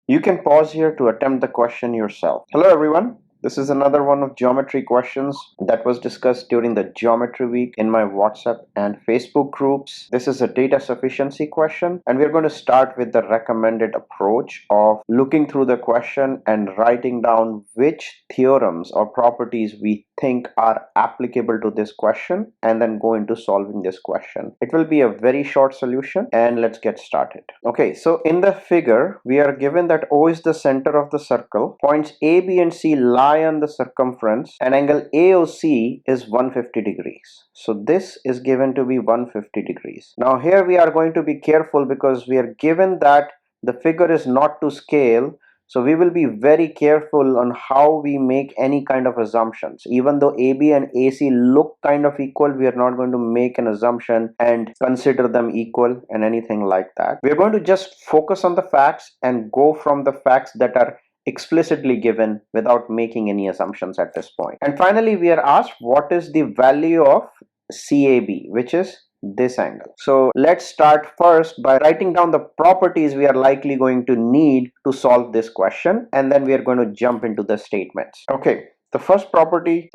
You can pause here to attempt the question yourself. Hello everyone. This is another one of geometry questions that was discussed during the Geometry Week in my WhatsApp and Facebook groups. This is a data sufficiency question, and we're going to start with the recommended approach of looking through the question and writing down which theorems or properties we think are applicable to this question, and then go into solving this question. It will be a very short solution, and let's get started. Okay, so in the figure, we are given that O is the center of the circle, points A, B, and C lie on the circumference, and angle AOC is 150 degrees. So this is given to be 150 degrees. Now here we are going to be careful because we are given that the figure is not to scale. So we will be very careful on how we make any kind of assumptions. Even though AB and AC look kind of equal, we are not going to make an assumption and consider them equal and anything like that. We are going to just focus on the facts and go from the facts that are explicitly given without making any assumptions at this point. And finally, we are asked what is the value of CAB, which is this angle. So let's start first by writing down the properties we are likely going to need to solve this question, and then we are going to jump into the statements. The first property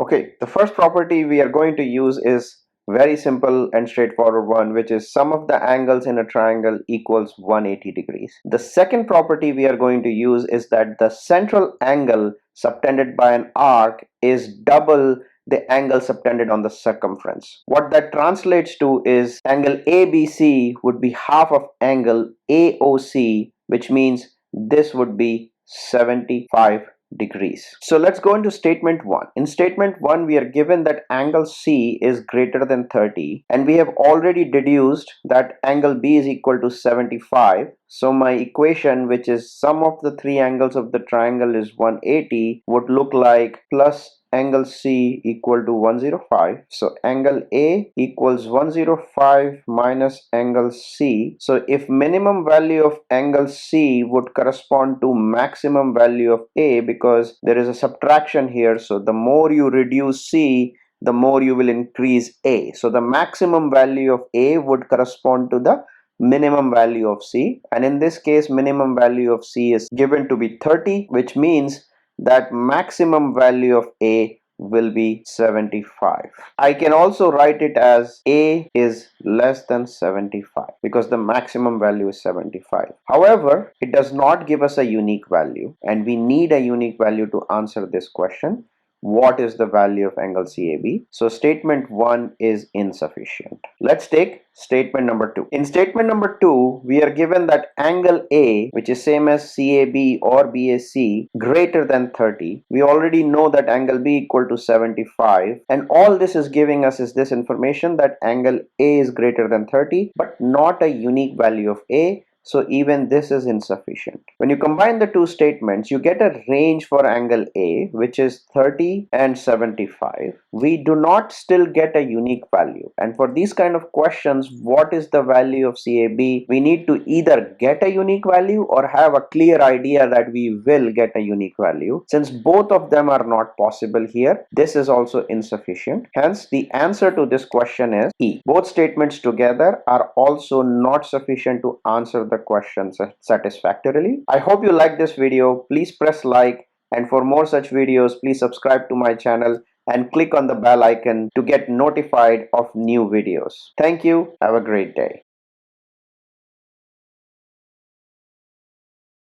we are going to use is very simple and straightforward one, which is sum of the angles in a triangle equals 180 degrees. The second property we are going to use is that the central angle subtended by an arc is double the angle subtended on the circumference. What that translates to is angle ABC would be half of angle AOC, which means this would be 75 degrees. So let's go into statement 1. In statement 1, we are given that angle C is greater than 30, and we have already deduced that angle B is equal to 75. So my equation, which is sum of the three angles of the triangle is 180, would look like plus angle C equal to 105. So angle A equals 105 minus angle C. So if minimum value of angle C would correspond to maximum value of A, because there is a subtraction here, so the more you reduce C, the more you will increase A. So the maximum value of A would correspond to the minimum value of C, and in this case minimum value of C is given to be 30, which means that maximum value of A will be 75. I can also write it as A is less than 75 because the maximum value is 75. However, it does not give us a unique value, and we need a unique value to answer this question. What is the value of angle CAB? So statement 1 is insufficient. Let's take statement number 2. In statement number 2, we are given that angle A, which is same as CAB or BAC, greater than 30. We already know that angle B equal to 75, and all this is giving us is this information that angle A is greater than 30, but not a unique value of A. So even this is insufficient. When you combine the two statements, you get a range for angle A, which is 30 and 75. We do not still get a unique value. And for these kind of questions, what is the value of CAB? We need to either get a unique value or have a clear idea that we will get a unique value. Since both of them are not possible here, this is also insufficient. Hence, the answer to this question is E. Both statements together are also not sufficient to answer the question satisfactorily. I hope you like this video. Please press like, and for more such videos, please subscribe to my channel and click on the bell icon to get notified of new videos. Thank you. Have a great day.